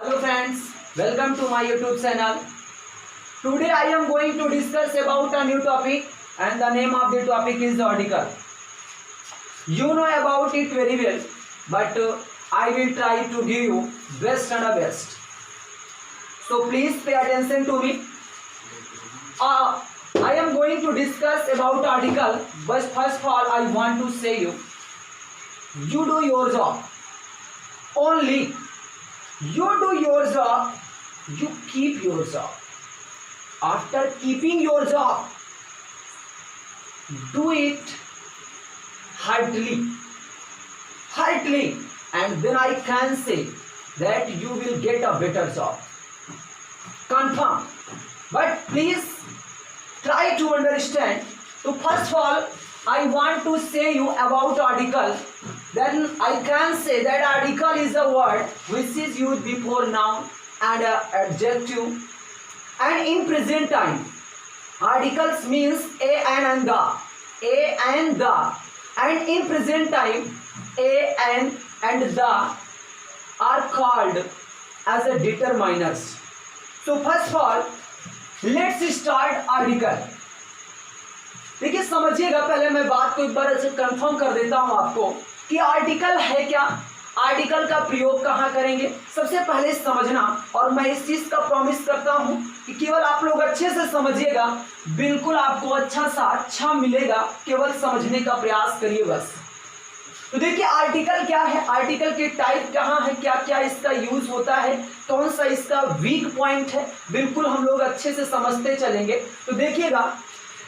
Hello friends, welcome to my YouTube channel. Today I am going to discuss about a new topic and the name of the topic is article. You know about it very well, but I will try to give you best and the best. So please pay attention to me. I am going to discuss about article, but first of all I want to say you do your job. Only you do your job, you keep your job. After keeping your job, do it heartily, and then I can say that you will get a better job. Confirm. But please try to understand. So first of all, I want to say you about article. Then I can say that article is a word which is used before noun and adjective. And in present time, articles means a and the. And in present time, a and the are called as a determiners. So first of all, let's start article. देखिए समझिएगा, पहले मैं बात को एक बार ऐसे confirm कर देता हूं आपको कि आर्टिकल है क्या, आर्टिकल का प्रयोग कहां करेंगे। सबसे पहले समझना, और मैं इस चीज का प्रॉमिस करता हूं कि केवल आप लोग अच्छे से समझिएगा, बिल्कुल आपको अच्छा मिलेगा, केवल समझने का प्रयास करिए बस। तो देखिए आर्टिकल क्या है, आर्टिकल के टाइप कहाँ है, क्या क्या इसका यूज होता है, कौन सा इसका वीक पॉइंट है, बिल्कुल हम लोग अच्छे से समझते चलेंगे। तो देखिएगा,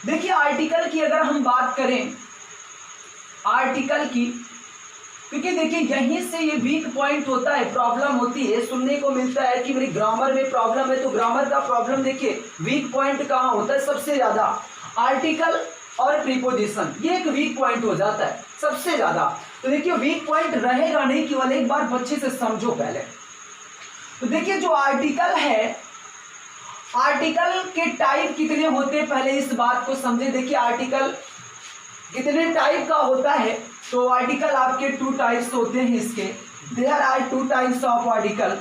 देखिए आर्टिकल की अगर हम बात करें, आर्टिकल की, क्योंकि देखिए यहीं से ये वीक पॉइंट होता है, प्रॉब्लम होती है, सुनने को मिलता है कि मेरी ग्रामर में प्रॉब्लम है। तो ग्रामर का प्रॉब्लम देखिए वीक पॉइंट कहाँ होता है, सबसे ज्यादा आर्टिकल और प्रीपोजिशन, ये एक वीक पॉइंट हो जाता है सबसे ज्यादा। तो देखिए वीक पॉइंट रहेगा नहीं, केवल एक बार अच्छे से समझो पहले। तो देखिए जो आर्टिकल है, आर्टिकल के टाइप कितने होते हैं, पहले इस बात को समझे। देखिए आर्टिकल कितने टाइप का होता है, तो आर्टिकल आपके 2 टाइप्स होते हैं इसके। There are 2 types of article.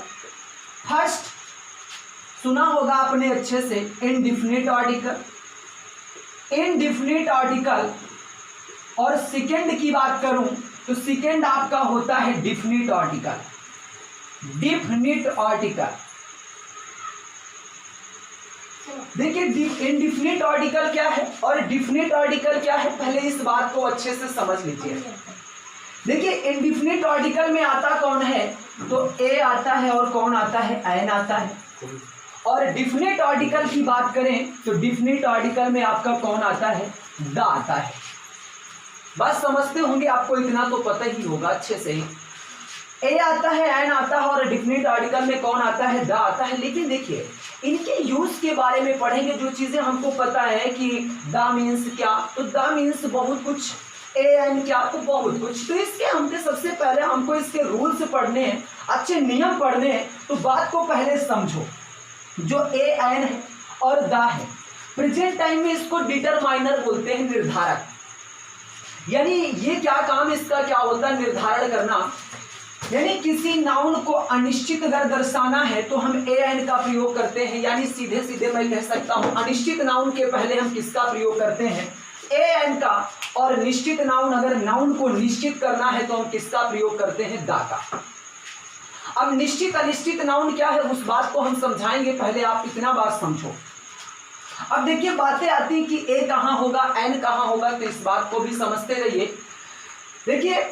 First सुना होगा आपने अच्छे से, इनडिफिनिट आर्टिकल, इनडिफिनिट आर्टिकल। और सेकेंड की बात करूं तो सेकेंड आपका होता है डिफिनिट आर्टिकल, डिफिनिट आर्टिकल। देखिए इनडिफिनिट आर्टिकल क्या है और डिफिनिट आर्टिकल क्या है, पहले इस बात को अच्छे से समझ लीजिए। देखिए इनडिफिनिट आर्टिकल में आता कौन है, तो ए आता है और कौन आता है, एन आता है। और डिफिनिट आर्टिकल की बात करें तो डिफिनिट आर्टिकल में आपका कौन आता है, द आता है। बस समझते होंगे, आपको इतना तो पता ही होगा अच्छे से ही। ए आता है, एन आता है, और डिफिनिट आर्टिकल में कौन आता है, द आता है। लेकिन देखिए इनके यूज के बारे में पढ़ेंगे, जो चीजें हमको पता है कि द मीन्स क्या, तो द मीन्स बहुत कुछ, ए एन क्या, तो बहुत कुछ। तो इसके हमसे सबसे पहले हमको इसके रूल्स पढ़ने हैं, अच्छे नियम पढ़ने हैं। तो बात को पहले समझो, जो ए एन है और द है, प्रेजेंट टाइम में इसको डिटरमाइनर बोलते हैं, निर्धारक। यानी ये क्या काम इसका क्या होता है, निर्धारण करना। यानी किसी नाउन को अनिश्चित अगर दर्शाना है तो हम ए एन का प्रयोग करते हैं। यानी सीधे सीधे मैं कह सकता हूं अनिश्चित नाउन के पहले हम किसका प्रयोग करते हैं, ए एन का। और निश्चित नाउन, अगर नाउन को निश्चित करना है तो हम किसका प्रयोग करते हैं, दा का। अब निश्चित अनिश्चित नाउन क्या है उस बात को हम समझाएंगे, पहले आप इतना बात समझो। अब देखिए बातें आती कि ए कहां होगा, एन कहां होगा, तो इस बात को भी समझते रहिए। देखिए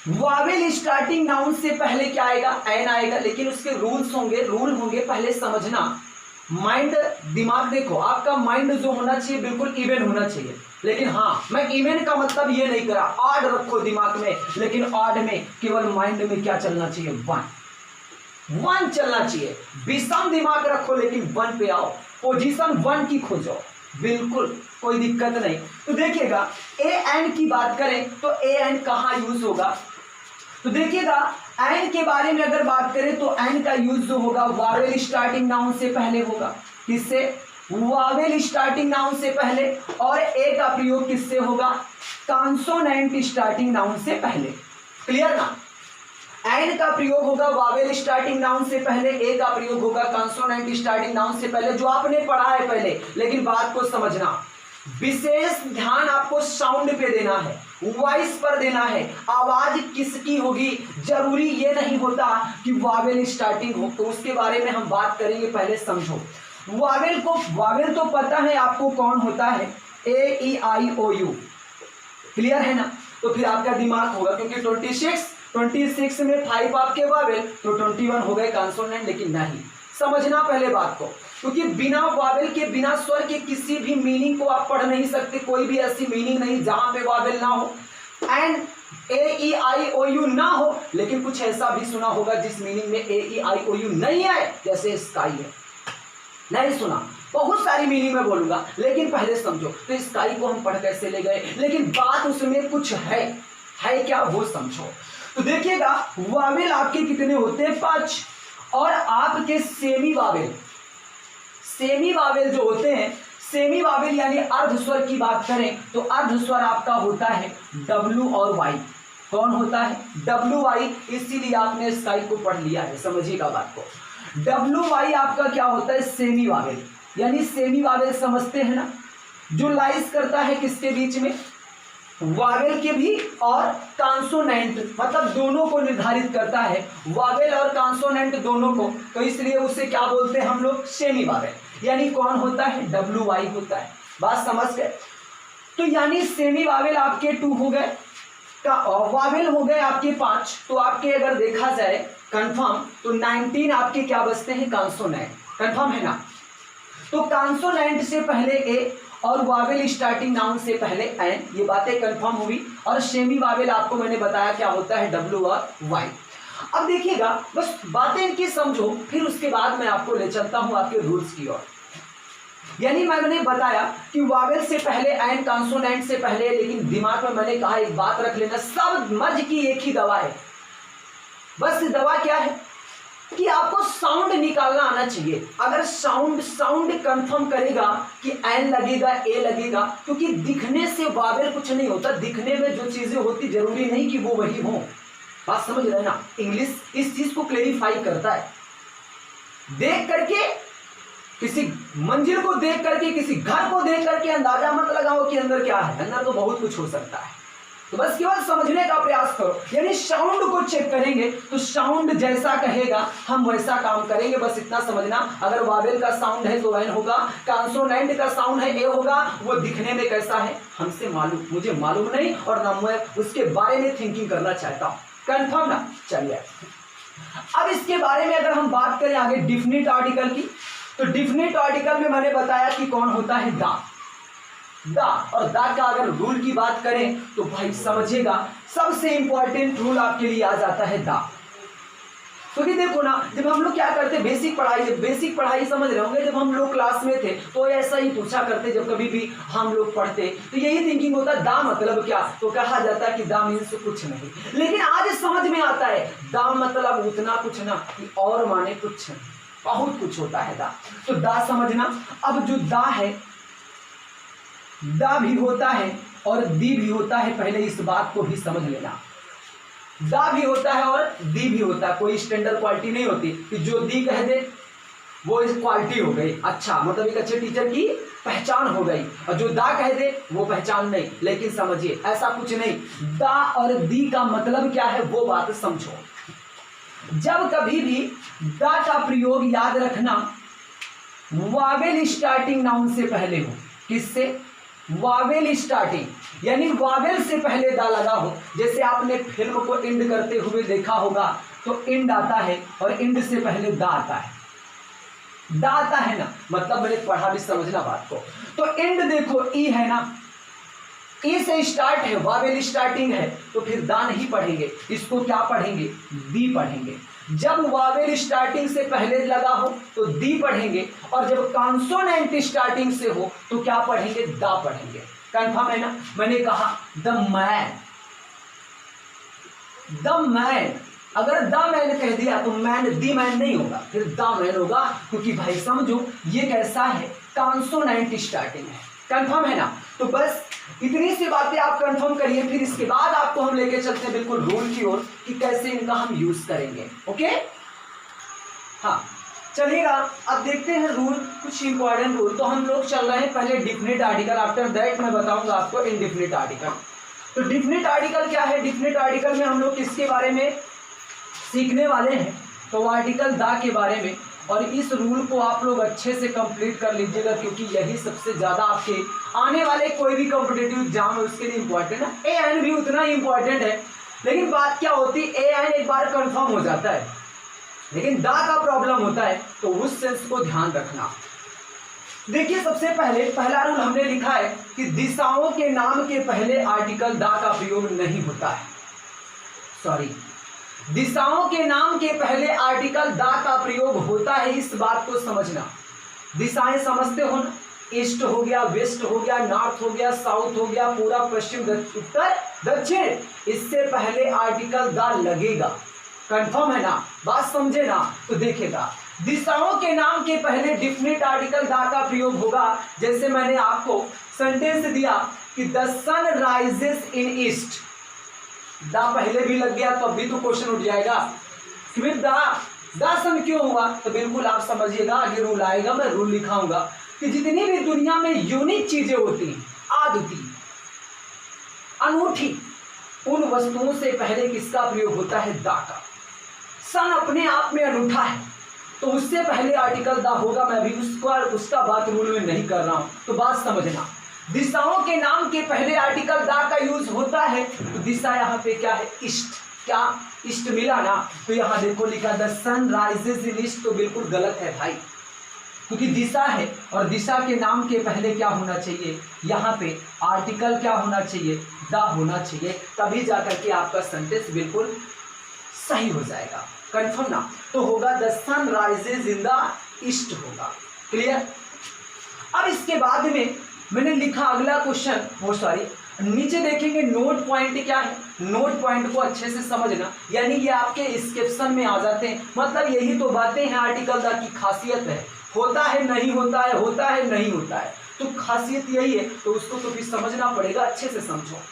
वावेल स्टार्टिंग नाउन से पहले क्या आएगा, एन आएगा, लेकिन उसके रूल्स होंगे, रूल होंगे, पहले समझना। माइंड, दिमाग देखो, आपका माइंड जो होना चाहिए बिल्कुल इवन होना चाहिए। लेकिन हाँ, मैं इवन का मतलब ये नहीं करा, ऑड रखो दिमाग में, लेकिन ऑड में केवल माइंड में क्या चलना चाहिए, 1 चलना चाहिए। विषम दिमाग रखो लेकिन 1 पे आओ, पोजीशन 1 की खोजो, बिल्कुल कोई दिक्कत नहीं। तो देखिएगा ए एन की बात करें तो ए एन कहाँ यूज होगा, तो देखिएगा एन के बारे में अगर बात करें तो एन का यूज जो होगा वावेल स्टार्टिंग नाउन से पहले होगा। किससे, वावेल स्टार्टिंग नाउन से पहले। और ए का प्रयोग किससे होगा, कॉन्सोनेंट स्टार्टिंग नाउन से पहले। क्लियर ना। एन का प्रयोग होगा वावेल स्टार्टिंग नाउन से पहले, ए का प्रयोग होगा कॉन्सोनेंट स्टार्टिंग नाउन से पहले, जो आपने पढ़ा है पहले। लेकिन बात को समझना, विशेष ध्यान आपको साउंड पे देना है, वॉइस पर देना है। आवाज किसकी होगी जरूरी ये नहीं होता कि वावेल स्टार्टिंग हो, तो उसके बारे में हम बात करेंगे, पहले समझो। वावेल तो पता है आपको कौन होता है, ए ई आई ओ यू, क्लियर है ना। तो फिर आपका दिमाग होगा, क्योंकि 26 में 5 आपके वावेल, तो 21 हो गए कॉन्सोनेंट। लेकिन नहीं, समझना पहले बात को, क्योंकि बिना वावेल के, बिना स्वर के किसी भी मीनिंग को आप पढ़ नहीं सकते। कोई भी ऐसी मीनिंग नहीं जहां पे वावेल ना हो, and A E I O you ना हो। लेकिन कुछ ऐसा भी सुना होगा जिस मीनिंग में ए ई आई ओ यू नहीं है, जैसे स्काई है, नहीं सुना। बहुत सारी मीनिंग में बोलूंगा, लेकिन पहले समझो। तो स्काई को हम पढ़ कैसे ले गए, लेकिन बात उसमें कुछ है क्या वो समझो। तो देखिएगा, वावेल आपके कितने होते हैं, 5। और आपके सेमी वावेल जो होते हैं, सेमी वावेल यानी अर्ध स्वर की बात करें तो अर्ध स्वर आपका होता है W और Y। कौन होता है, WY। इसीलिए आपने स्काई को पढ़ लिया है, समझिएगा बात को। WY आपका क्या होता है, सेमी वावेल। यानी सेमी वावेल समझते हैं ना, जो लाइज करता है किसके बीच में, वावेल के भी और कॉन्सोनेंट, मतलब दोनों को निर्धारित करता है, वावेल और कॉन्सोनेंट दोनों को। तो इसलिए उसे क्या बोलते हैं हम लोग, सेमी वावेल। यानी कौन होता है, WY होता है। बात समझ गए। तो यानी सेमी वावेल आपके 2 हो गए, वावेल हो गए आपके 5। तो आपके अगर देखा जाए कंफर्म, तो 19 आपके क्या बचते हैं, कॉन्सोनेंट। कंफर्म है ना। तो कॉन्सोनेंट से पहले ए और वावेल स्टार्टिंग नाउन से पहले एन, ये बातें कंफर्म हुई। और सेमी वावेल आपको मैंने बताया क्या होता है, W और Y। अब देखिएगा, बस बातें इनकी समझो, फिर उसके बाद मैं आपको ले चलता हूं आपके रूल्स की ओर। यानी मैंने बताया कि वावेल से पहले एन, कॉन्सोनेंट से पहले, लेकिन दिमाग में मैंने कहा एक बात रख लेना, सब मर्ज की एक ही दवा है। बस दवा क्या है कि आपको साउंड निकालना आना चाहिए। अगर साउंड कंफर्म करेगा कि एन लगेगा, ए लगेगा, क्योंकि दिखने से वावेल कुछ नहीं होता। दिखने में जो चीजें होती जरूरी नहीं कि वो वही हो। बात समझ रहे ना, इंग्लिश इस चीज को क्लेरिफाई करता है। देख करके, किसी मंजिल को देख करके, किसी घर को देख करके अंदाजा मत लगाओ कि अंदर क्या है। अंदर तो बहुत कुछ हो सकता है। तो बस केवल समझने का प्रयास करो। यानी साउंड को चेक करेंगे तो साउंड जैसा कहेगा हम वैसा काम करेंगे। बस इतना समझना, अगर वावेल का साउंड है तो एन होगा, कॉन्सोनेंट का साउंड है ए होगा। वो दिखने में कैसा है हमसे मालूम, मुझे मालूम नहीं, और ना मैं उसके बारे में थिंकिंग करना चाहता हूं। कंफर्म ना। चलिए, अब इसके बारे में अगर हम बात करें आगे डिफिनिट आर्टिकल की, तो डिफिनिट आर्टिकल में मैंने बताया कि कौन होता है, दा। और दा का अगर रूल की बात करें तो भाई समझिएगा, सबसे इंपॉर्टेंट रूल आपके लिए आ जाता है दा। क्योंकि देखो ना, जब हम लोग क्या करते, बेसिक पढ़ाई समझ रहे होंगे, जब हम लोग क्लास में थे तो ऐसा ही पूछा करते। जब कभी भी हम लोग पढ़ते तो यही थिंकिंग होता, दा मतलब क्या, तो कहा जाता कि दा मीन्स कुछ नहीं। लेकिन आज समझ में आता है, दा मतलब उतना कुछ ना कि और माने कुछ नहीं, बहुत कुछ होता है दा। तो दा समझना। अब जो दा है, दा भी होता है और दी भी होता है, पहले इस बात को भी समझ लेना। दा भी होता है और दी भी होता है, कोई स्टैंडर्ड क्वालिटी नहीं होती कि जो दी कह दे वो इस क्वालिटी हो गई, अच्छा मतलब एक अच्छे टीचर की पहचान हो गई, और जो दा कह दे वो पहचान नहीं। लेकिन समझिए ऐसा कुछ नहीं। दा और दी का मतलब क्या है वो बात समझो। जब कभी भी दा का प्रयोग याद रखना, वावेल स्टार्टिंग नाउन से पहले हो। किससे, वावेल स्टार्टिंग, यानी वावेल से पहले दा लगा हो। जैसे आपने फिल्म को इंड करते हुए देखा होगा, तो इंड आता है और इंड से पहले दा आता है। दा आता है ना, मतलब मैंने पढ़ा भी, समझना बात को। तो इंड देखो, ई है ना, ई से स्टार्ट है, वावेल स्टार्टिंग है, तो फिर दा नहीं पढ़ेंगे, इसको क्या पढ़ेंगे, दी पढ़ेंगे। जब वावेल स्टार्टिंग से पहले लगा हो तो दी पढ़ेंगे, और जब कॉन्सोनेंट स्टार्टिंग से हो तो क्या पढ़ेंगे, दा पढ़ेंगे। कंफर्म है ना। मैंने कहा द मैन, अगर द मैन कह दिया तो मैन, दी मैन नहीं होगा, फिर द मैन होगा। क्योंकि भाई समझो ये कैसा है, कॉन्सोनेंट स्टार्टिंग है। कंफर्म है ना। तो बस इतनी सी बातें आप कंफर्म करिए, फिर इसके बाद आपको हम लेके चलते हैं बिल्कुल रूल की ओर कि कैसे इनका हम यूज करेंगे। ओके, हाँ चलिएगा। अब देखते हैं रूल, कुछ इंपॉर्टेंट रूल। तो हम लोग चल रहे हैं पहले डिफिनिट आर्टिकल, आफ्टर दैट मैं बताऊंगा आपको इनडिफिनिट आर्टिकल। तो डिफिनिट आर्टिकल क्या है? डिफिनिट आर्टिकल में हम लोग किसके बारे में सीखने वाले हैं? तो आर्टिकल दा के बारे में। और इस रूल को आप लोग अच्छे से कंप्लीट कर लीजिएगा, क्योंकि यही सबसे ज़्यादा आपके आने वाले कोई भी कॉम्पिटिटिव एग्जाम है उसके लिए इम्पोर्टेंट है। ए एन भी उतना ही इम्पोर्टेंट है, लेकिन बात क्या होती है, ए एन एक बार कंफर्म हो जाता है, लेकिन दा का प्रॉब्लम होता है, तो उस सेंस को ध्यान रखना। देखिए सबसे पहले पहला रूल हमने लिखा है कि दिशाओं के नाम के पहले आर्टिकल दा का प्रयोग नहीं होता है। सॉरी, दिशाओं के नाम के पहले आर्टिकल दा का प्रयोग होता है, इस बात को समझना। दिशाएं समझते हो ना, ईस्ट हो गया, वेस्ट हो गया, नॉर्थ हो गया, साउथ हो गया, पूरा पश्चिम, उत्तर, दक्षिण, इससे पहले आर्टिकल दा लगेगा। कंफर्म है ना, बात समझे ना? तो देखेगा दिशाओं के नाम के पहले डिफिनिट आर्टिकल दा का प्रयोग होगा। जैसे मैंने आपको सेंटेंस दिया कि the sun rises in east, the पहले भी लग गया तो अब भी तो क्वेश्चन उठ जाएगा कि फिर दा सन क्यों हुआ? तो बिल्कुल आप समझिएगा, आगे रूल आएगा, मैं रूल लिखाऊंगा कि जितनी भी दुनिया में यूनिक चीजें होती हैं, अद्वितीय, अनूठी, उन वस्तुओं से पहले किसका प्रयोग होता है? दा का। सन अपने आप में अनूठा है, तो उससे पहले आर्टिकल दा होगा। मैं भी उसका बात रूल में नहीं कर रहा हूं, तो बात समझना। दिशाओं के नाम के पहले आर्टिकल दा का यूज होता है, तो दिशा यहाँ पे क्या है? ईस्ट। क्या ईस्ट मिला ना? तो यहाँ देखो लिखा the sun rises in east, तो बिल्कुल गलत है भाई, क्योंकि दिशा है और दिशा के नाम के पहले क्या होना चाहिए? यहाँ पे आर्टिकल क्या होना चाहिए? दा होना चाहिए, तभी जाकर के आपका सेंटेंस बिल्कुल सही हो जाएगा। कंफर्म ना? तो होगा the sun rises in the east होगा। क्लियर? अब इसके बाद में मैंने लिखा अगला क्वेश्चन, वो सॉरी नीचे देखेंगे नोट पॉइंट क्या है। नोट पॉइंट को अच्छे से समझना, यानी ये आपके डिस्क्रिप्शन में आ जाते हैं। मतलब यही तो बातें हैं आर्टिकल दा की खासियत है, होता है नहीं होता है, होता है नहीं होता है, तो खासियत यही है। तो उसको तो भी समझना पड़ेगा, अच्छे से समझो।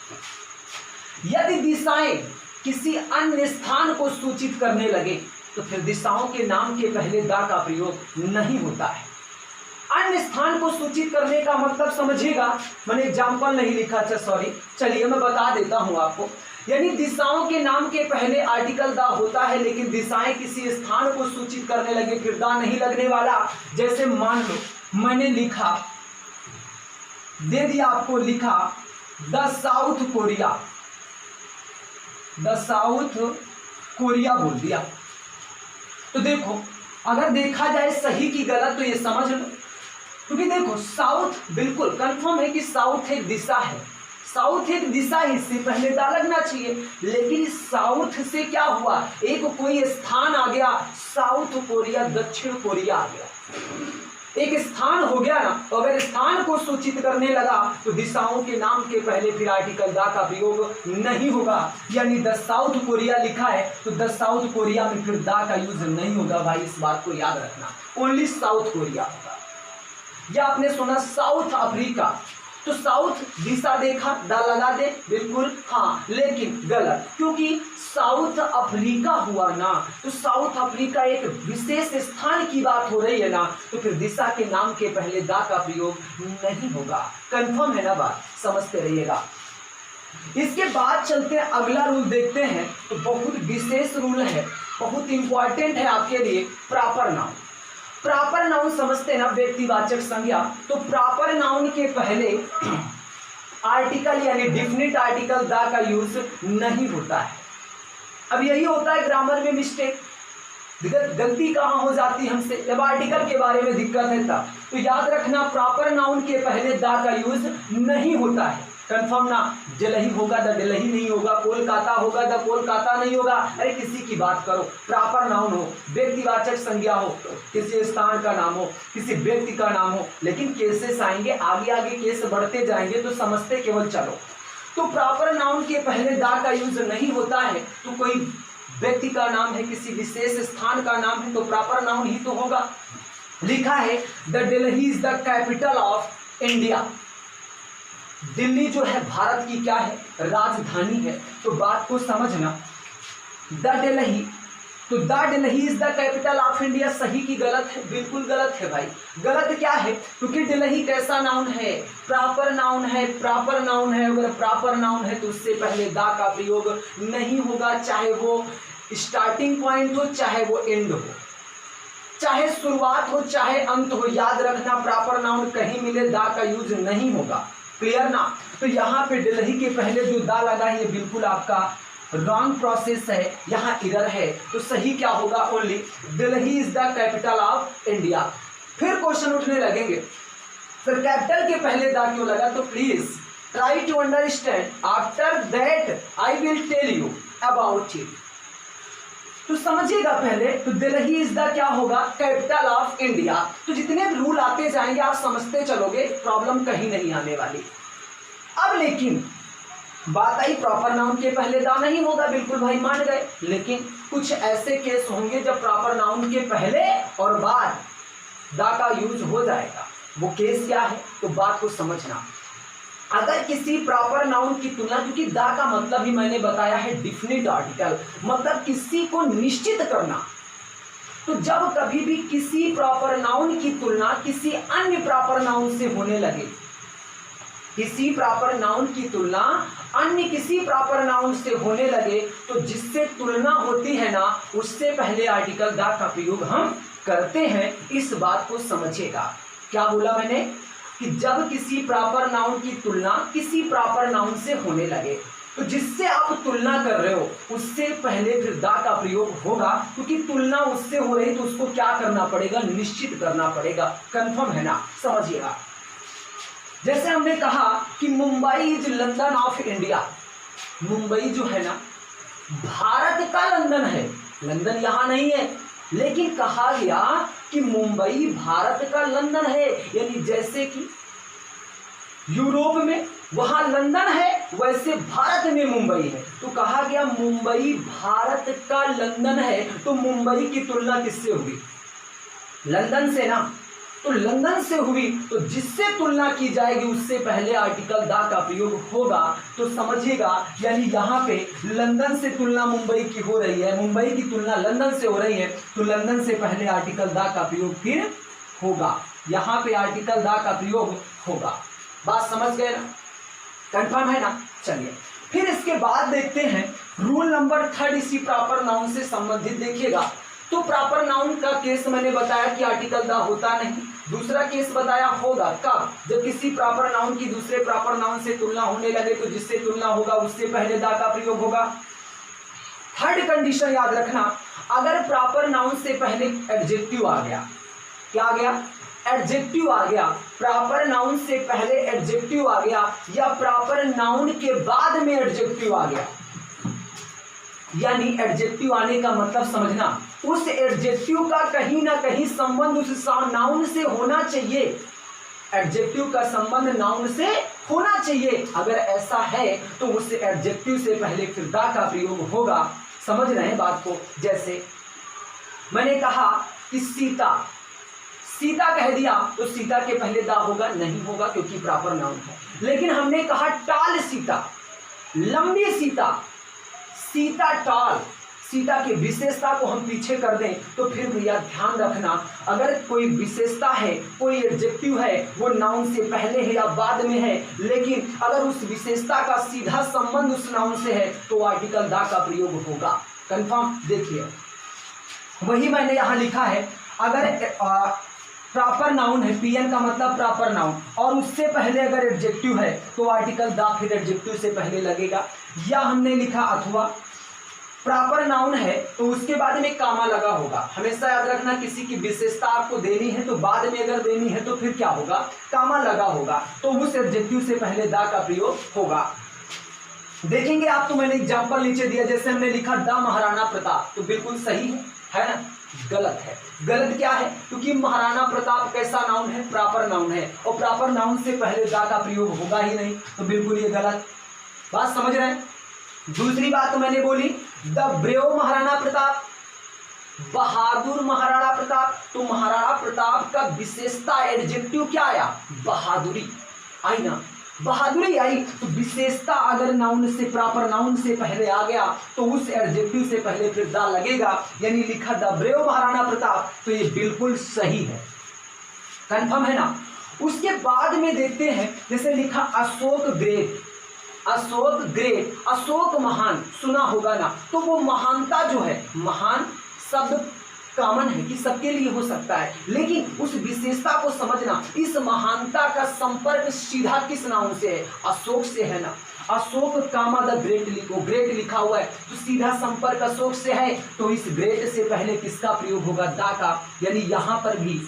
यदि दिशाएं किसी अन्य स्थान को सूचित करने लगे, तो फिर दिशाओं के नाम के पहले दा का प्रयोग नहीं होता है। अन्य स्थान को सूचित करने का मतलब समझिएगा, मैंने एग्जाम्पल नहीं लिखा, अच्छा सॉरी, चलिए मैं बता देता हूं आपको। यानी दिशाओं के नाम के पहले आर्टिकल दा होता है, लेकिन दिशाएं किसी स्थान को सूचित करने लगे फिर दा नहीं लगने वाला। जैसे मान लो मैंने लिखा, दे दिया आपको, लिखा the south Korea, the south Korea बोल दिया। तो देखो अगर देखा जाए सही की गलत, तो ये समझ लो, क्योंकि देखो साउथ बिल्कुल कंफर्म है कि साउथ एक दिशा है, साउथ एक दिशा है, इससे पहले दा लगना चाहिए। लेकिन साउथ से क्या हुआ? एक कोई स्थान आ गया, साउथ कोरिया, दक्षिण कोरिया आ गया, एक स्थान हो गया ना। तो अगर स्थान को सूचित करने लगा, तो दिशाओं के नाम के पहले फिर आर्टिकल दा का प्रयोग नहीं होगा। यानी द साउथ कोरिया लिखा है, तो द साउथ कोरिया में फिर दा का यूज नहीं होगा भाई, इस बात को याद रखना, ओनली साउथ कोरिया होगा। या आपने सुना साउथ अफ्रीका, तो साउथ दिशा देखा, दा लगा दे, बिल्कुल हाँ, लेकिन गलत, क्योंकि साउथ अफ्रीका हुआ ना, तो साउथ अफ्रीका एक विशेष स्थान की बात हो रही है ना, तो फिर दिशा के नाम के पहले दा का प्रयोग नहीं होगा। कंफर्म है ना बात? समझते रहिएगा। इसके बाद चलते हैं, अगला रूल देखते हैं। तो बहुत विशेष रूल है, बहुत इंपॉर्टेंट है आपके लिए, प्रॉपर नाउन। प्रॉपर नाउन समझते हैं ना, व्यक्तिवाचक संज्ञा। तो प्रॉपर नाउन के पहले आर्टिकल यानी डिफिनिट आर्टिकल दा का यूज नहीं होता है। अब यही होता है ग्रामर में मिस्टेक, गलती कहाँ हो जाती है हमसे, जब आर्टिकल के बारे में दिक्कत है तब। तो याद रखना प्रॉपर नाउन के पहले दा का यूज नहीं होता है। कंफर्म ना? जलही होगा द दिल्ली नहीं होगा, कोलकाता होगा द कोलकाता नहीं होगा। अरे किसी की बात करो, प्रॉपर नाउन हो, व्यक्तिवाचक संज्ञा हो, किसी स्थान का नाम हो, किसी व्यक्ति का नाम हो, लेकिन केसेस आएंगे, आगे आगे केस बढ़ते जाएंगे, तो समझते केवल चलो। तो प्रॉपर नाउन के पहले दा का यूज नहीं होता है, तो कोई व्यक्ति का नाम है, किसी विशेष स्थान का नाम है, तो प्रॉपर नाउन ही तो होगा। लिखा है the Delhi is the capital of India, Delhi जो है भारत की क्या है, राजधानी है। तो बात को समझना, द दिल्ली, तो the Delhi is the capital of India, सही की गलत है, बिल्कुल गलत है भाई। गलत क्या है, क्योंकि दिल्ली कैसा नाउन है, प्रॉपर नाउन है, प्रॉपर नाउन है। अगर प्रॉपर नाउन है तो उससे पहले द का प्रयोग नहीं होगा, चाहे वो स्टार्टिंग पॉइंट हो, चाहे वो एंड हो, चाहे शुरुआत हो, चाहे अंत हो। याद रखना, प्रॉपर नाउन कहीं मिले द का यूज नहीं होगा। क्लियर ना। तो यहाँ पे दिल्ली के पहले जो द लगा है ये बिल्कुल आपका रॉन्ग प्रोसेस है, यहाँ इधर है। तो सही क्या होगा, only Delhi is the capital of India. फिर क्वेश्चन उठने लगेंगे, सर कैपिटल के पहले द क्यों लगा, तो please try to understand, after that I will tell you about it. तो समझिएगा पहले, तो दिल्ली इज द क्या होगा, कैपिटल ऑफ इंडिया। तो जितने रूल आते जाएंगे आप समझते चलोगे, प्रॉब्लम कहीं नहीं आने वाली। अब लेकिन बात आई प्रॉपर नाउन के पहले दा नहीं होगा, बिल्कुल भाई मान गए। लेकिन कुछ ऐसे केस होंगे जब प्रॉपर नाउन के पहले और बाद दा का यूज हो जाएगा। वो केस क्या है, तो बात को समझना। अगर किसी प्रॉपर नाउन की तुलना, क्योंकि दा का मतलब ही मैंने बताया है डिफिनिट आर्टिकल, मतलब किसी को निश्चित करना। तो जब कभी भी किसी प्रॉपर नाउन की तुलना किसी अन्य प्रॉपर नाउन से होने लगे, किसी प्रॉपर नाउन की तुलना अन्य किसी प्रॉपर नाउन से होने लगे, तो जिससे तुलना होती है ना, उससे पहले आर्टिकल द का प्रयोग हम करते हैं। इस बात को समझिएगा। क्या बोला मैंने, कि जब किसी प्रॉपर नाउन की तुलना किसी प्रॉपर नाउन से होने लगे, तो जिससे आप तुलना कर रहे हो उससे पहले फिर द का प्रयोग होगा, क्योंकि तुलना उससे हो रही तो उसको क्या करना पड़ेगा, निश्चित करना पड़ेगा। कंफर्म है ना, समझिएगा। जैसे हमने कहा कि Mumbai is London of India, Mumbai जो है ना भारत का लंदन है, लंदन यहां नहीं है, लेकिन कहा गया कि मुंबई भारत का लंदन है। यानी जैसे कि यूरोप में वहां लंदन है, वैसे भारत में मुंबई है। तो कहा गया मुंबई भारत का लंदन है, तो मुंबई की तुलना किससे हुई, लंदन से ना। तो लंदन से हुई, तो जिससे तुलना की जाएगी उससे पहले आर्टिकल द का प्रयोग होगा। तो समझिएगा, यानी यहाँ पे लंदन से तुलना मुंबई की हो रही है, मुंबई की तुलना लंदन से हो रही है, तो लंदन से पहले आर्टिकल द का प्रयोग फिर होगा। यहाँ पे आर्टिकल द का प्रयोग होगा। बात समझ गए ना, कंफर्म है ना। चलिए फिर इसके बाद देखते हैं रूल नंबर 3 इसी प्रॉपर नाउन से संबंधित। देखिएगा, तो प्रॉपर नाउन का केस मैंने बताया कि आर्टिकल द होता नहीं। दूसरा केस बताया होगा कब, जब किसी प्रॉपर नाउन की दूसरे प्रॉपर नाउन से तुलना होने लगे, तो जिससे तुलना होगा उससे पहले द का प्रयोग होगा। थर्ड कंडीशन याद रखना, अगर प्रॉपर नाउन से पहले एडजेक्टिव आ गया, क्या आ गया, एडजेक्टिव आ गया, प्रॉपर नाउन से पहले एडजेक्टिव आ गया, या प्रॉपर नाउन के बाद में एडजेक्टिव आ गया। यानी एडजेक्टिव आने का मतलब समझना, उस एडजेक्टिव का कहीं ना कहीं संबंध उस नाउन से होना चाहिए। एडजेक्टिव का संबंध नाउन से होना चाहिए। अगर ऐसा है तो उस एडजेक्टिव से पहले फिर द का प्रयोग होगा। समझ रहे हैं बात को। जैसे मैंने कहा कि सीता, सीता कह दिया तो सीता के पहले द होगा, नहीं होगा क्योंकि प्रॉपर नाउन है। लेकिन हमने कहा टाल सीता, लंबी सीता, सीता टाल, सीता की विशेषता को हम पीछे कर दें तो फिर भैया ध्यान रखना, अगर कोई विशेषता है, कोई एडजेक्टिव है, वो नाउन से पहले है या बाद में है, लेकिन अगर उस विशेषता का सीधा संबंध उस नाउन से है तो आर्टिकल द का प्रयोग होगा। कंफर्म। देखिए वही मैंने यहाँ लिखा है, अगर प्रॉपर नाउन है, पीएन का मतलब प्रॉपर नाउन, और उससे पहले अगर एडजेक्टिव है तो आर्टिकल द फिर एडजेक्टिव से पहले लगेगा। या हमने लिखा अथवा प्रॉपर नाउन है तो उसके बाद में कामा लगा होगा। हमेशा याद रखना, किसी की विशेषता आपको देनी है तो बाद में अगर देनी है तो फिर क्या होगा, कामा लगा होगा, तो उस एडजेक्टिव से पहले द का प्रयोग होगा। देखेंगे आप, तो मैंने एग्जांपल नीचे दिया, जैसे हमने लिखा द महाराणा प्रताप, तो बिल्कुल सही है ना, गलत है। गलत क्या है, क्योंकि महाराणा प्रताप कैसा नाउन है, प्रॉपर नाउन है, और प्रॉपर नाउन से पहले द का प्रयोग होगा ही नहीं, तो बिल्कुल ये गलत। बात समझ रहे हैं। दूसरी बात तो मैंने बोली, द ब्रेव महाराणा प्रताप, बहादुर महाराणा प्रताप, तो महाराणा प्रताप का विशेषता एडजेक्टिव क्या आया, बहादुरी आई ना। बहादुरी आई तो विशेषता अगर नाउन से प्रॉपर नाउन से पहले आ गया तो उस एडजेक्टिव से पहले फिर दा लगेगा, यानी लिखा द ब्रेव महाराणा प्रताप, तो ये बिल्कुल सही है, कंफर्म है ना। उसके बाद में देखते हैं, जैसे लिखा अशोक ग्रेट, अशोक ग्रेट, अशोक महान, सुना होगा ना, तो वो महानता जो है, महान शब्द कॉमन है कि सबके लिए हो सकता है, लेकिन उस विशेषता को समझना, इस महानता का संपर्क सीधा किस नाउन से है, अशोक से है ना। अशोक कामा द ग्रेट लिखो, ग्रेट लिखा हुआ है तो सीधा संपर्क अशोक से है, तो इस ग्रेट से पहले किसका प्रयोग होगा, दा का, यानी यहां पर भी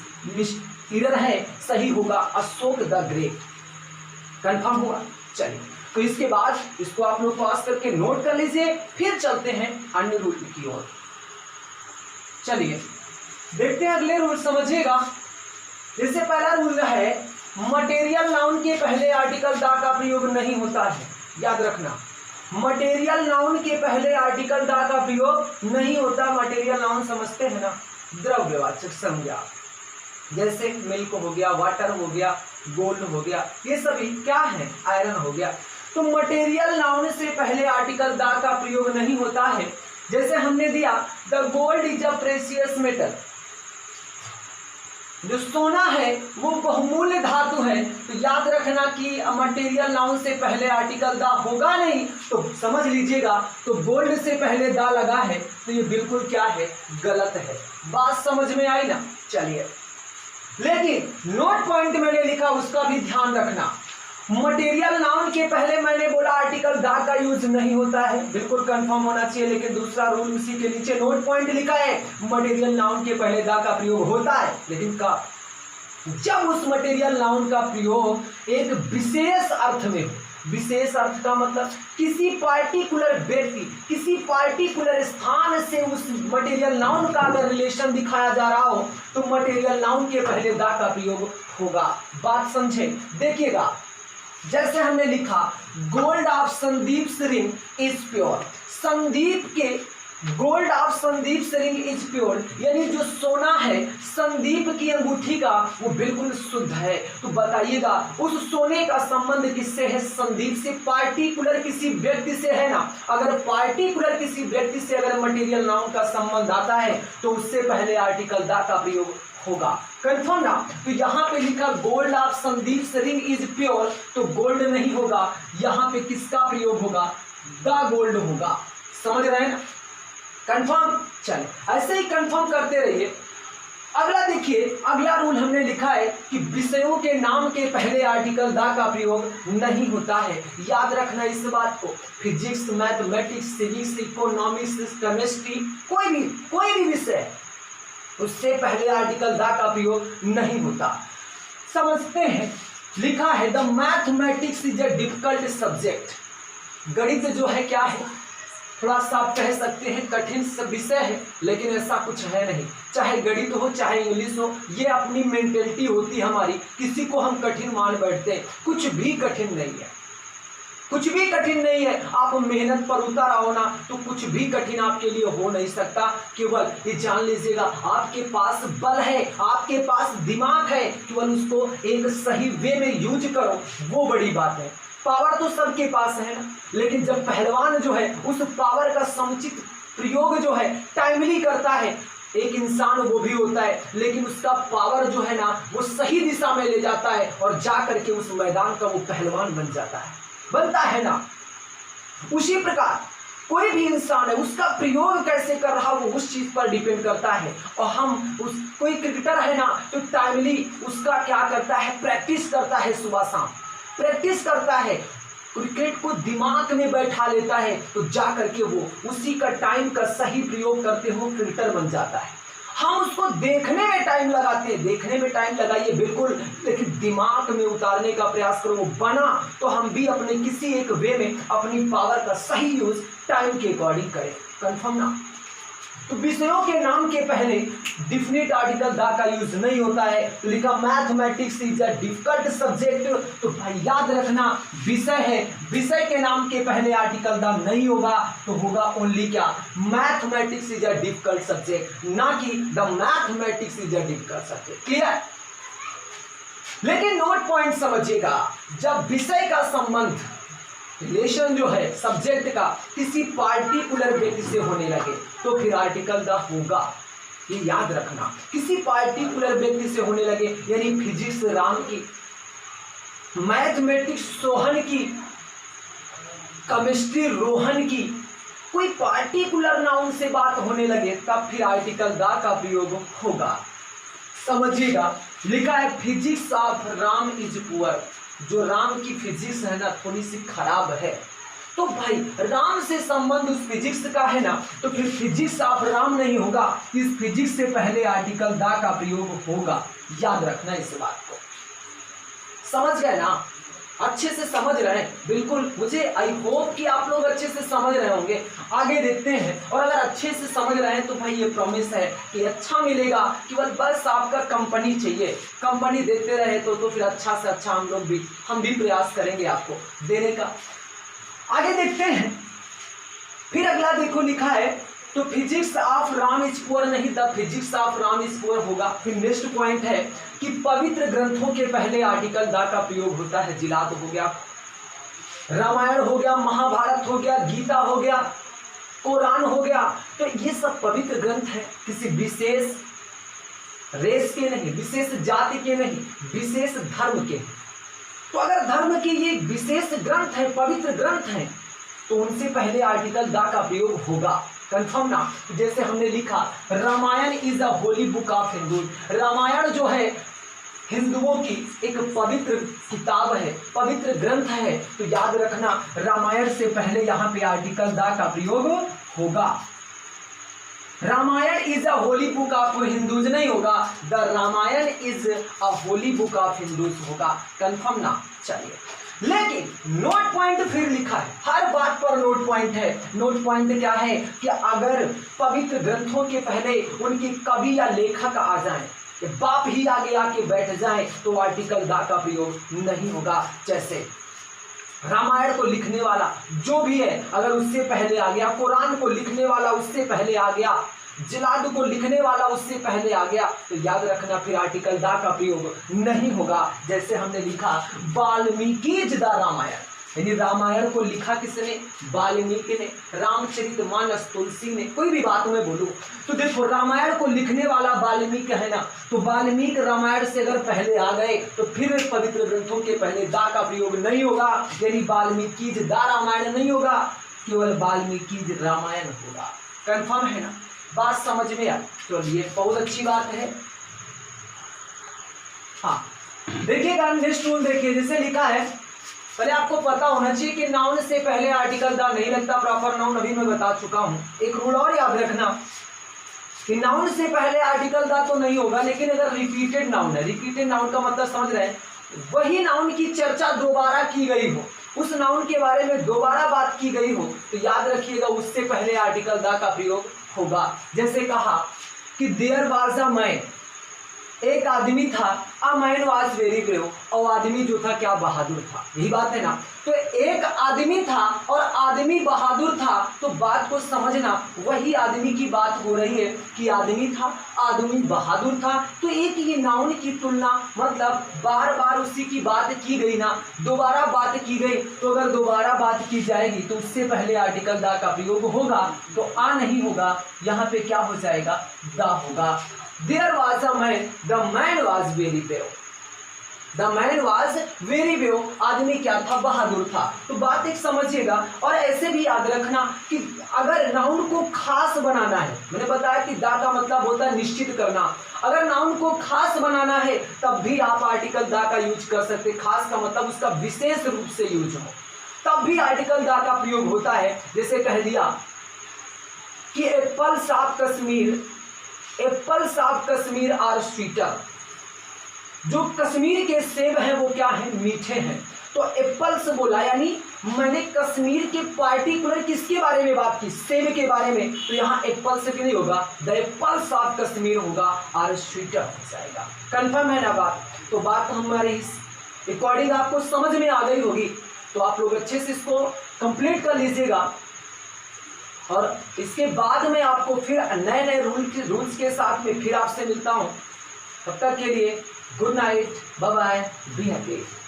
एरर है, सही होगा अशोक द ग्रेट, कंफर्म हुआ। चलिए, तो इसके बाद इसको आप लोग पास करके नोट कर लीजिए, फिर चलते हैं अन्य रूल की ओर। चलिए देखते हैं अगले रूल, समझिएगा। जैसे पहला रूल है, मटेरियल नाउन के पहले आर्टिकल दा का प्रयोग नहीं होता है, याद रखना, मटेरियल नाउन के पहले आर्टिकल दा का प्रयोग नहीं होता। मटेरियल नाउन समझते हैं ना, द्रव्यवाचक संज्ञा, जैसे मिल्क हो गया, वाटर हो गया, गोल्ड हो गया, ये सभी क्या है, आयरन हो गया। तो मटेरियल नाउन से पहले आर्टिकल दा का प्रयोग नहीं होता है। जैसे हमने दिया the gold is a precious metal, जो सोना है वो बहुमूल्य धातु है, तो याद रखना कि मटेरियल नाउन से पहले आर्टिकल दा होगा नहीं, तो समझ लीजिएगा, तो गोल्ड से पहले दा लगा है, तो ये बिल्कुल क्या है, गलत है। बात समझ में आई ना। चलिए, लेकिन नोट पॉइंट मैंने लिखा उसका भी ध्यान रखना। मटेरियल नाउन के पहले मैंने बोला आर्टिकल दा का यूज नहीं होता है, बिल्कुल कंफर्म होना चाहिए, लेकिन दूसरा रूल उसी के नीचे नोट पॉइंट लिखा है, मटेरियल नाउन के पहले दा का प्रयोग होता है, लेकिन कब, जब उस मटेरियल नाउन का प्रयोग एक विशेष अर्थ में हो। विशेष अर्थ का मतलब किसी पार्टिकुलर व्यक्ति, किसी पार्टिकुलर स्थान से उस मटेरियल नाउन का अगर रिलेशन दिखाया जा रहा हो, तो मटेरियल नाउन के पहले दा का प्रयोग होगा। बात समझे, देखिएगा, जैसे हमने लिखा gold of Sandeep ring is pure, Sandeep के gold of Sandeep ring is pure, यानी जो सोना है संदीप की अंगूठी का वो बिल्कुल शुद्ध है। तो बताइएगा उस सोने का संबंध किससे है, संदीप से, पार्टिकुलर किसी व्यक्ति से है ना। अगर पार्टिकुलर किसी व्यक्ति से अगर मटेरियल नाउन का संबंध आता है तो उससे पहले आर्टिकल दा का प्रयोग होगा, कंफर्म ना। तो यहाँ पे लिखा gold of Sandeep ring is pure, तो गोल्ड नहीं होगा, यहाँ पे किसका प्रयोग होगा, द गोल्ड होगा, समझ रहे हैं ना, कंफर्म। चलो ऐसे ही कंफर्म करते रहिए। अगला देखिए, अगला रूल हमने लिखा है कि विषयों के नाम के पहले आर्टिकल दा का प्रयोग नहीं होता है, याद रखना इस बात को। Physics, mathematics, civics, economics, chemistry, कोई भी विषय, उससे पहले आर्टिकल दा का प्रयोग नहीं होता। समझते हैं, लिखा है the mathematics is a difficult subject, गणित जो है क्या है, थोड़ा सा आप कह सकते हैं कठिन विषय है, लेकिन ऐसा कुछ है नहीं। चाहे गणित हो चाहे इंग्लिश हो, ये अपनी मेंटेलिटी होती है हमारी, किसी को हम कठिन मान बैठते हैं, कुछ भी कठिन नहीं है, कुछ भी कठिन नहीं है। आप मेहनत पर उतर आओ ना, तो कुछ भी कठिन आपके लिए हो नहीं सकता। केवल ये जान लीजिएगा, आपके पास बल है, आपके पास दिमाग है, केवल उसको एक सही वे में यूज करो, वो बड़ी बात है। पावर तो सबके पास है ना, लेकिन जब पहलवान जो है उस पावर का समुचित प्रयोग जो है टाइमली करता है, एक इंसान वो भी होता है, लेकिन उसका पावर जो है ना वो सही दिशा में ले जाता है और जा करके उस मैदान का वो पहलवान बनता है ना। उसी प्रकार कोई भी इंसान है, उसका प्रयोग कैसे कर रहा वो उस चीज पर डिपेंड करता है। और हम कोई क्रिकेटर है ना, तो टाइमली उसका क्या करता है, प्रैक्टिस करता है, सुबह शाम प्रैक्टिस करता है, क्रिकेट को दिमाग में बैठा लेता है, तो जा करके वो उसी का टाइम का सही प्रयोग करते हो क्रिकेटर बन जाता है। हम उसको देखने में टाइम लगाते हैं, देखने में टाइम लगाइए बिल्कुल, लेकिन दिमाग में उतारने का प्रयास करो, वो बना तो हम भी अपने किसी एक वे में अपनी पावर का सही यूज टाइम के अकॉर्डिंग करें, कंफर्म ना। तो विषयों के नाम के पहले डिफिनिट आर्टिकल दा का यूज नहीं होता है। तो लिखा mathematics is a difficult subject, तो भाई याद रखना विषय है, विषय के नाम के पहले आर्टिकल दा नहीं होगा, तो होगा ओनली क्या, mathematics is a difficult subject, ना कि the mathematics is a difficult subject. Clear. लेकिन नोट पॉइंट समझिएगा, जब विषय का संबंध रिलेशन जो है सब्जेक्ट का किसी पार्टिकुलर व्यक्ति से होने लगे तो फिर आर्टिकल द होगा। ये याद रखना, किसी पार्टिकुलर व्यक्ति से होने लगे, यानी फिजिक्स राम की, मैथमेटिक्स सोहन की, केमिस्ट्री रोहन की, कोई पार्टिकुलर नाउन से बात होने लगे तब फिर आर्टिकल द का प्रयोग होगा। समझिएगा, लिखा है physics of Ram is poor, जो राम की फिजिक्स है ना थोड़ी सी खराब है, तो भाई राम से संबंध उस फिजिक्स का है ना, तो फिर फिजिक्स ऑफ राम नहीं होगा, इस फिजिक्स से पहले आर्टिकल द का प्रयोग होगा। याद रखना इस बात को, समझ गए ना, अच्छे से समझ रहे हैं, बिल्कुल मुझे आई होप कि आप लोग अच्छे से समझ रहे होंगे। आगे देखते हैं, और अगर अच्छे से समझ रहे हैं तो भाई ये प्रॉमिस है कि अच्छा मिलेगा, कि बस आपका कंपनी चाहिए, कंपनी देते रहे तो फिर अच्छा से अच्छा हम भी प्रयास करेंगे आपको देने का। आगे देखते हैं, फिर अगला देखो लिखा है, तो physics of Ram is poor नहीं, the physics of Ram is poor होगा। फिर नेक्स्ट पॉइंट है कि पवित्र ग्रंथों के पहले आर्टिकल द का प्रयोग होता है। जिलाद हो गया, रामायण हो गया, महाभारत हो गया, गीता हो गया, कुरान हो गया, तो ये सब पवित्र ग्रंथ है, किसी विशेष रेस के नहीं, विशेष जाति के नहीं, विशेष धर्म के। तो अगर धर्म के ये विशेष ग्रंथ है, पवित्र ग्रंथ है, तो उनसे पहले आर्टिकल द का प्रयोग होगा। कंफर्म ना, जैसे हमने लिखा Ramayana is a holy book of Hindu, Ramayana जो है हिंदुओं की एक पवित्र किताब है, पवित्र ग्रंथ है, तो याद रखना रामायण से पहले यहाँ पे आर्टिकल द का प्रयोग होगा। Ramayana is a holy book of Hindus नहीं होगा, the Ramayana is a holy book of Hindus होगा। कंफर्म ना, चलिए। लेकिन नोट पॉइंट फिर लिखा है, हर बात पर नोट पॉइंट है। नोट पॉइंट क्या है कि अगर पवित्र ग्रंथों के पहले उनके कवि या लेखक आ जाएं, बाप ही आगे आके बैठ जाए, तो आर्टिकल द का प्रयोग नहीं होगा। जैसे रामायण को लिखने वाला जो भी है अगर उससे पहले आ गया, कुरान को लिखने वाला उससे पहले आ गया, जिलाद को लिखने वाला उससे पहले आ गया, तो याद रखना फिर आर्टिकल द का प्रयोग नहीं होगा। जैसे हमने लिखा वाल्मीकि द रामायण, यानी रामायण को लिखा किसने? वाल्मीकि ने। रामचरितमानस तुलसी ने। कोई भी बात में बोलूं तो देखो रामायण को लिखने वाला वाल्मीकि है ना, तो वाल्मीकि रामायण से अगर पहले आ गए तो फिर पवित्र ग्रंथों के पहले दा का प्रयोग नहीं होगा, यानी वाल्मीकि दा रामायण नहीं होगा, केवल वाल्मीकि रामायण होगा। कंफर्म है ना? बात समझ में आ? चलिए बहुत अच्छी बात है। हाँ देखिएगा नेक्स्ट रूल देखिए, जैसे लिखा है, पहले आपको पता होना चाहिए कि नाउन से पहले आर्टिकल दा नहीं लगता, प्रॉपर नाउन अभी मैं बता चुका हूं। एक रूल और याद रखना कि नाउन से पहले आर्टिकल दा तो नहीं होगा, लेकिन अगर रिपीटेड नाउन है, रिपीटेड नाउन का मतलब समझ रहे हैं, वही नाउन की चर्चा दोबारा की गई हो, उस नाउन के बारे में दोबारा बात की गई हो, तो याद रखिएगा उससे पहले आर्टिकल दा का प्रयोग होगा। जैसे कहा कि देयर वाज अ मैन, एक आदमी था, a man was very brave, और आदमी जो था क्या? बहादुर था। यही बात है ना? तो एक आदमी था और आदमी बहादुर था, तो बात को समझना, वही आदमी की बात हो रही है कि आदमी था, आदमी बहादुर था। तो एक ये नाउन की तुलना, मतलब बार बार उसी की बात की गई ना, दोबारा बात की गई, तो अगर दोबारा बात की जाएगी तो उससे पहले आर्टिकल दा का प्रयोग होगा, तो आ नहीं होगा, यहाँ पे क्या हो जाएगा? दा होगा। There was a man, the man was very brave. The man was very brave. आदमी क्या था? बहादुर था। तो बात एक समझिएगा, और ऐसे भी याद रखना कि अगर नाउन को खास बनाना है, मैंने बताया कि दा का मतलब होता है निश्चित करना, अगर नाउन को खास बनाना है तब भी आप आर्टिकल दा का यूज कर सकते। खास का मतलब उसका विशेष रूप से यूज हो, तब भी आर्टिकल दा का प्रयोग होता है। जैसे कह दिया कि apples of Kashmir, apples of Kashmir are sweeter, जो कश्मीर के सेब हैं वो क्या हैं? मीठे हैं। तो एप्पल्स बोला, यानी मैंने कश्मीर के पार्टिकुलर किसके बारे में बात की? सेब के बारे में। तो यहाँ एप्पल्स क्यों नहीं होगा? द एप्पल्स ऑफ कश्मीर होगा, आर स्वीटर हो जाएगा। कंफर्म है ना बात? तो बात हमारे इस अकॉर्डिंग आपको समझ में आ गई होगी, तो आप लोग अच्छे से इसको कंप्लीट कर लीजिएगा, और इसके बाद में आपको फिर नए नए रूल्स के साथ में फिर आपसे मिलता हूं। तब तक के लिए good night. Bye bye, be happy.